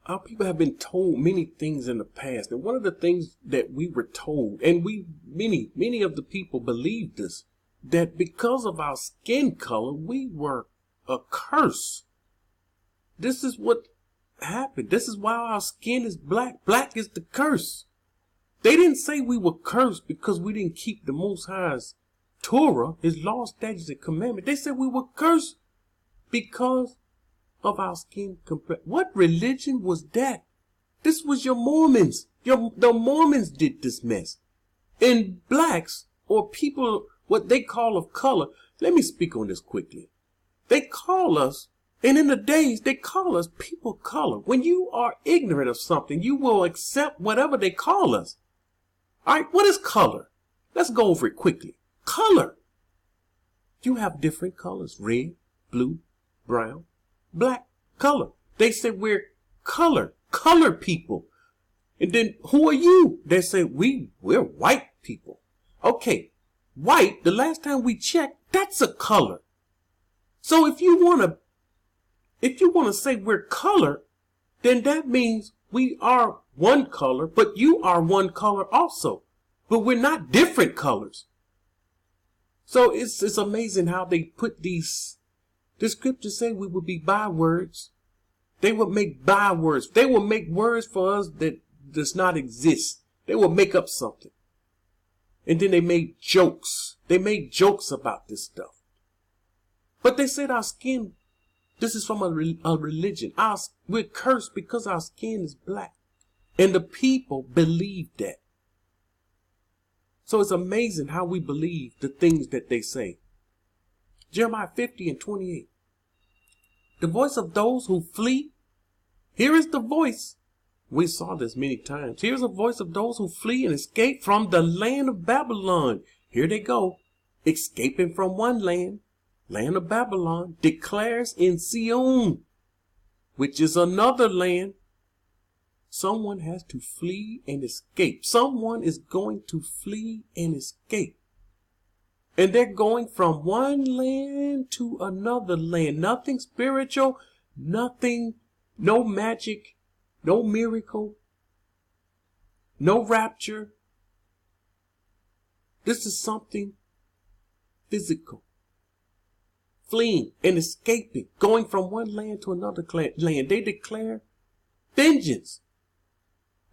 our people have been told many things in the past. And one of the things that we were told, and many of the people believed this, that because of our skin color, we were a curse. This is what happened. This is why our skin is black. Black is the curse. They didn't say we were cursed because we didn't keep the Most High's Torah, his law, statutes, and commandments. They said we were cursed because of our skin complexion. What religion was that? This was your Mormons. The Mormons did this mess. And blacks, or people, what they call of color, let me speak on this quickly. They call us, and in the days, they call us people of color. When you are ignorant of something, you will accept whatever they call us. All right, what is color? Let's go over it quickly. Color. You have different colors: red, blue, brown, black. Color. They say we're color people. And then who are you? They say we're white people. Okay, white, the last time we checked, that's a color. So if you want to say we're color, then that means we are one color, but you are one color also. But we're not different colors. So it's amazing how they put these. The scriptures say we would be bywords. They would make bywords. They will make words for us that does not exist. They will make up something. And then they made jokes. They made jokes about this stuff. But they said our skin, this is from a religion. We're cursed because our skin is black. And the people believe that. So it's amazing how we believe the things that they say. Jeremiah 50:28. The voice of those who flee. Here is the voice. We saw this many times. Here's a voice of those who flee and escape from the land of Babylon. Here they go. Escaping from one land of Babylon, declares in Sion, which is another land. Someone has to flee and escape. Someone is going to flee and escape. And they're going from one land to another land. Nothing spiritual, nothing, no magic, no miracle, no rapture. This is something physical. Fleeing and escaping, going from one land to another land. They declare vengeance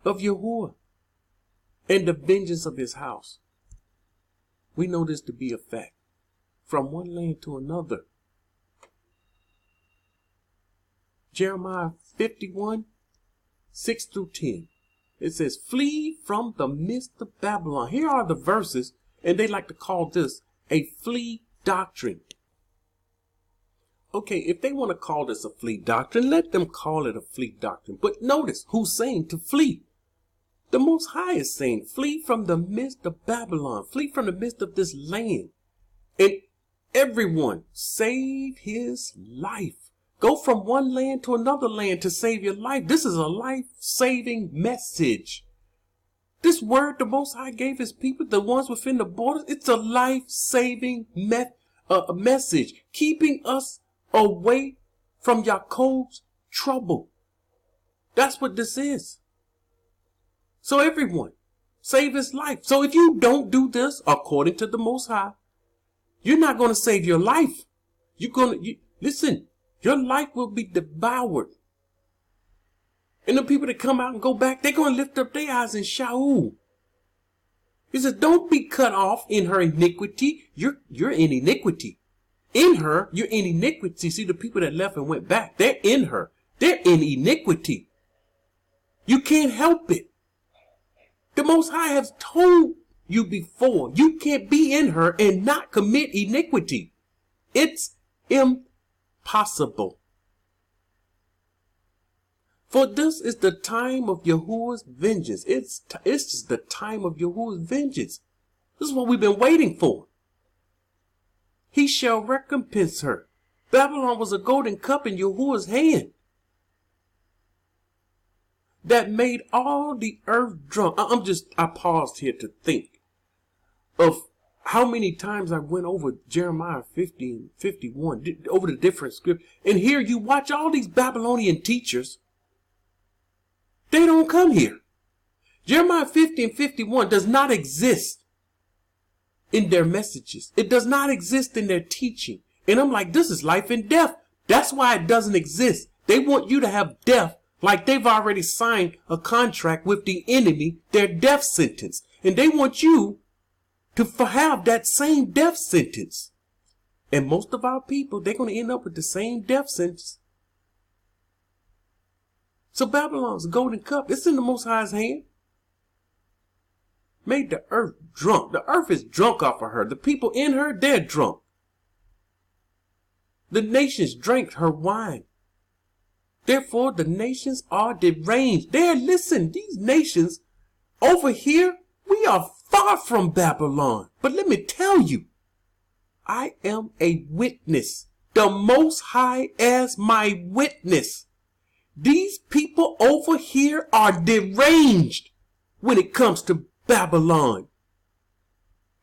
of Yahuwah and the vengeance of his house. We know this to be a fact. From one land to another. Jeremiah 51:6-10. It says, flee from the midst of Babylon. Here are the verses, and they like to call this a flea doctrine. Okay, if they want to call this a flea doctrine, let them call it a flea doctrine. But notice who's saying to flee. The Most High is saying, flee from the midst of Babylon. Flee from the midst of this land. And everyone, save his life. Go from one land to another land to save your life. This is a life-saving message. This word the Most High gave his people, the ones within the borders, it's a life-saving message. Keeping us away from Yaakov's trouble. That's what this is. So everyone, save his life. So if you don't do this according to the Most High, you're not going to save your life. Listen, your life will be devoured. And the people that come out and go back, they're going to lift up their eyes and shout. He says, don't be cut off in her iniquity. You're in iniquity. In her, you're in iniquity. See, the people that left and went back, they're in her. They're in iniquity. You can't help it. The Most High has told you before, you can't be in her and not commit iniquity. It's impossible. For this is the time of Yahuwah's vengeance. It's just the time of Yahuwah's vengeance. This is what we've been waiting for. He shall recompense her. Babylon was a golden cup in Yahuwah's hand that made all the earth drunk. I paused here to think of how many times I went over Jeremiah 50 and 51, over the different scripts. And here you watch all these Babylonian teachers. They don't come here. Jeremiah 50 and 51 does not exist in their messages. It does not exist in their teaching. And I'm like, this is life and death. That's why it doesn't exist. They want you to have death like they've already signed a contract with the enemy, their death sentence. And they want you to have that same death sentence. And most of our people, they're going to end up with the same death sentence. So Babylon's golden cup, it's in the Most High's hand. Made the earth drunk. The earth is drunk off of her. The people in her, they're drunk. The nations drank her wine. Therefore, the nations are deranged. Listen, these nations over here, we are far from Babylon. But let me tell you, I am a witness. The Most High as my witness. These people over here are deranged when it comes to Babylon.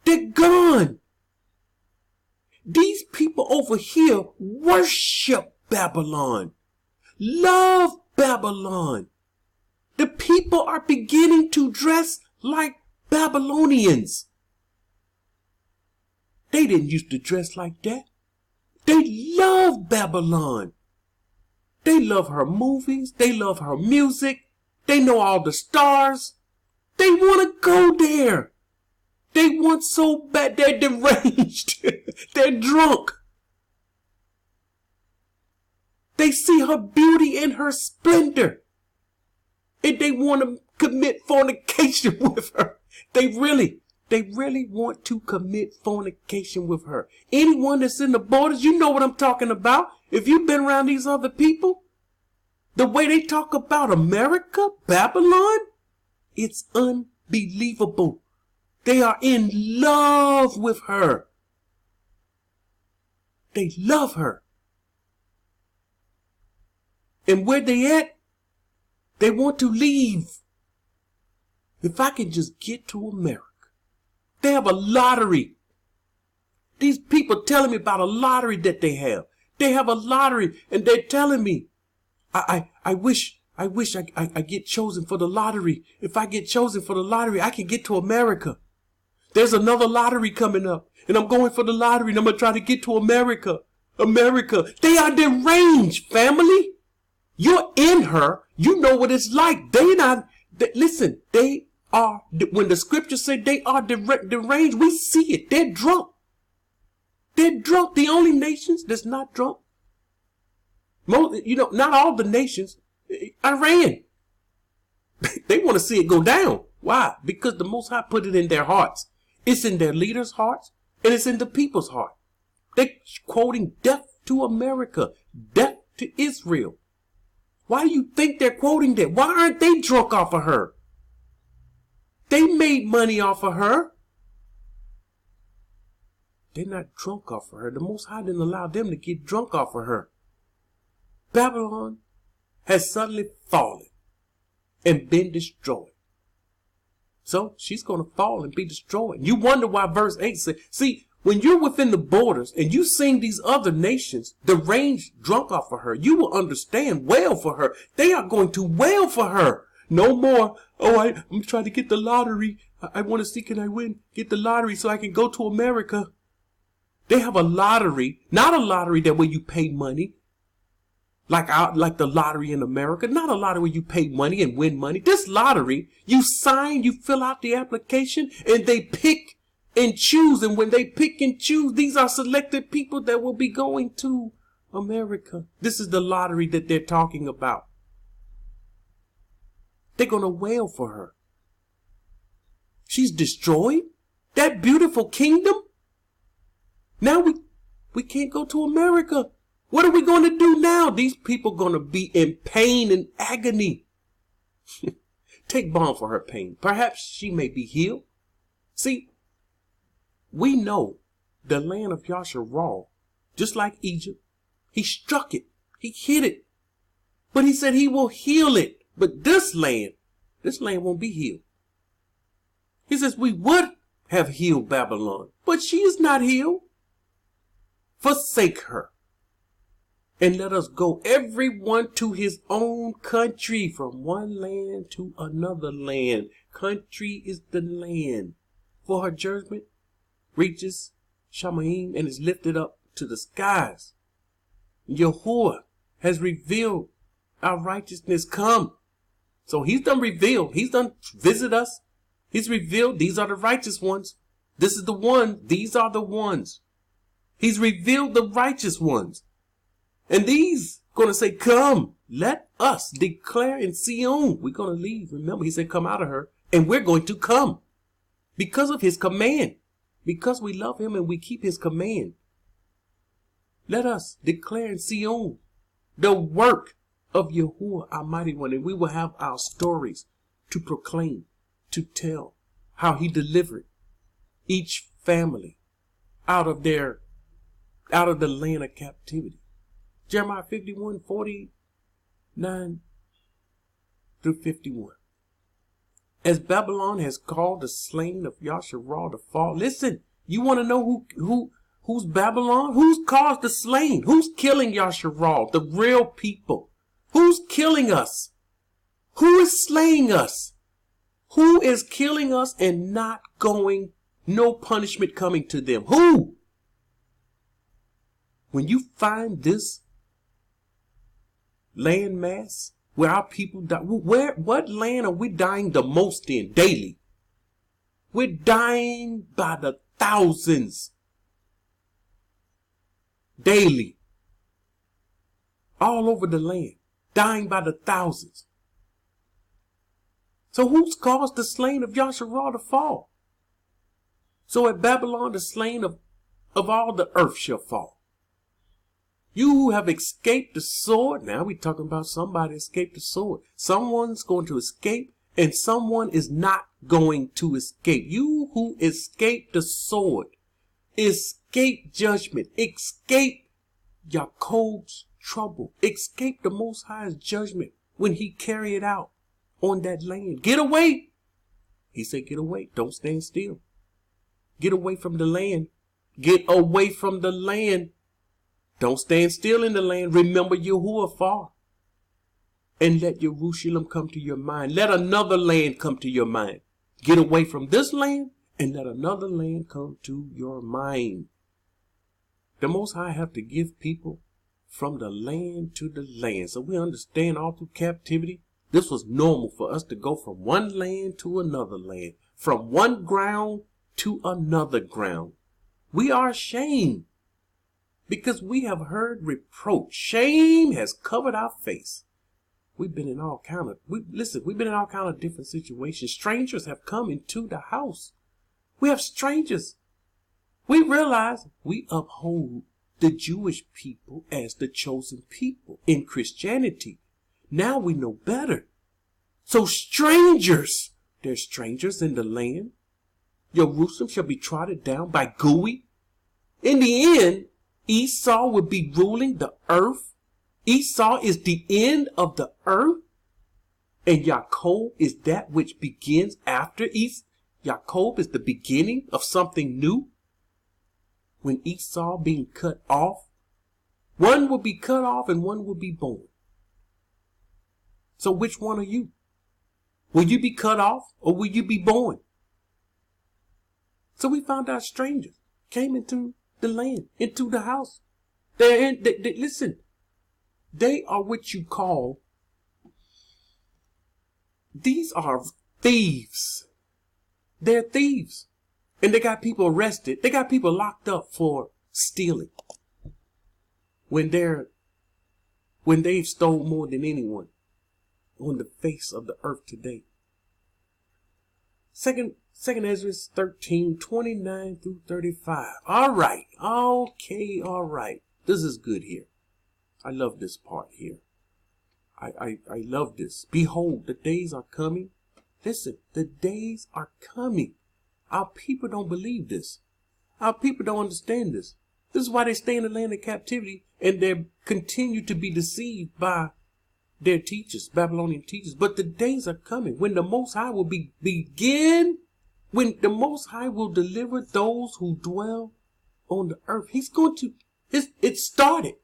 They're gone. These people over here worship Babylon. Love Babylon. The people are beginning to dress like Babylonians. They didn't used to dress like that. They love Babylon. They love her movies. They love her music. They know all the stars. They want to go there. They want so bad. They're deranged. They're drunk. They see her beauty and her splendor. And they want to commit fornication with her. They really want to commit fornication with her. Anyone that's in the borders, you know what I'm talking about. If you've been around these other people, the way they talk about America, Babylon, it's unbelievable. They are in love with her. They love her. And where they at, they want to leave. If I can just get to America. They have a lottery. These people telling me about a lottery that they have. They have a lottery and they're telling me, I wish I get chosen for the lottery. If I get chosen for the lottery, I can get to America. There's another lottery coming up and I'm going for the lottery and I'm going to try to get to America. America. They are deranged, family. You're in her. You know what it's like. Listen, they are, when the scriptures say they are deranged, we see it. They're drunk. They're drunk. The only nations that's not drunk, not all the nations, Iran. They want to see it go down. Why? Because the Most High put it in their hearts. It's in their leaders' hearts and it's in the people's heart. They're quoting death to America, death to Israel. Why do you think they're quoting that? Why aren't they drunk off of her? They made money off of her. They're not drunk off of her. The Most High didn't allow them to get drunk off of her. Babylon has suddenly fallen and been destroyed. So she's going to fall and be destroyed. You wonder why verse 8 says, see, when you're within the borders and you sing these other nations, the range drunk off of her, you will understand, wail for her. They are going to wail for her. No more, I'm trying to get the lottery. I want to see, can I win? Get the lottery so I can go to America. They have a lottery, not a lottery that where you pay money, like the lottery in America, not a lottery where you pay money and win money. This lottery, you sign, you fill out the application, and they pick and choose. And when they pick and choose, these are selected people that will be going to America. This is the lottery that they're talking about. They're going to wail for her. She's destroyed. That beautiful kingdom. Now we can't go to America. What are we going to do now? These people are going to be in pain and agony. Take balm for her pain. Perhaps she may be healed. See, we know the land of Yasharal, just like Egypt. He struck it. He hit it. But he said he will heal it. But this land won't be healed. He says we would have healed Babylon, but she is not healed. Forsake her. and let us go, everyone to his own country, from one land to another land. Country is the land. For her judgment reaches Shamaim and is lifted up to the skies. Yahuwah has revealed our righteousness come. So he's done revealed. He's done visit us. He's revealed these are the righteous ones. This is the one. These are the ones. He's revealed the righteous ones. And these going to say, come, let us declare in Sion. We're going to leave. Remember, he said, come out of her. And we're going to come because of his command. Because we love him and we keep his command. Let us declare in Sion the work of Yahuwah, our mighty one. And we will have our stories to proclaim, to tell how he delivered each family out of the land of captivity. Jeremiah 51:49 through 51. As Babylon has called the slain of Yasharal to fall. Listen, you want to know who's Babylon? Who's caused the slain? Who's killing Yasharal? The real people. Who's killing us? Who is slaying us? Who is killing us and not going, no punishment coming to them? Who? When you find this land mass where our people die, what land are we dying the most in daily? We're dying by the thousands daily, all over the land, dying by the thousands. So who's caused the slain of Yasharal to fall? So at Babylon, the slain of all the earth shall fall. You who have escaped the sword. Now we're talking about somebody escaped the sword. Someone's going to escape and someone is not going to escape. You who escaped the sword, escape judgment, escape Jacob's trouble, escape the Most High's judgment when he carried it out on that land. Get away. He said, get away. Don't stand still. Get away from the land. Get away from the land. Don't stand still in the land. Remember Yahuwah far. And let Jerusalem come to your mind. Let another land come to your mind. Get away from this land and let another land come to your mind. The Most High have to give people from the land to the land. So we understand all through captivity, this was normal for us to go from one land to another land. From one ground to another ground. We are ashamed. Because we have heard reproach. Shame has covered our face. We've been in all kind of different situations. Strangers have come into the house. We have strangers. We realize we uphold the Jewish people as the chosen people in Christianity. Now we know better. So strangers, there's strangers in the land. Jerusalem shall be trodden down by Gui. In the end, Esau will be ruling the earth. Esau is the end of the earth. And Jacob is that which begins after Esau. Jacob is the beginning of something new. When Esau being cut off, one will be cut off and one will be born. So which one are you? Will you be cut off or will you be born? So we found out strangers came into the land, into the house. Listen, they are what you call, these are thieves. They're thieves. And they got people arrested. They got people locked up for stealing. When they've stole more than anyone on the face of the earth today. Second Ezra 13:29 through 35. All right. Okay. All right. This is good here. I love this part here. I love this. Behold, the days are coming. Listen, the days are coming. Our people don't believe this. Our people don't understand this. This is why they stay in the land of captivity and they continue to be deceived by their teachers, Babylonian teachers. But the days are coming when the Most High will begin, when the Most High will deliver those who dwell on the earth. He's going to, it started.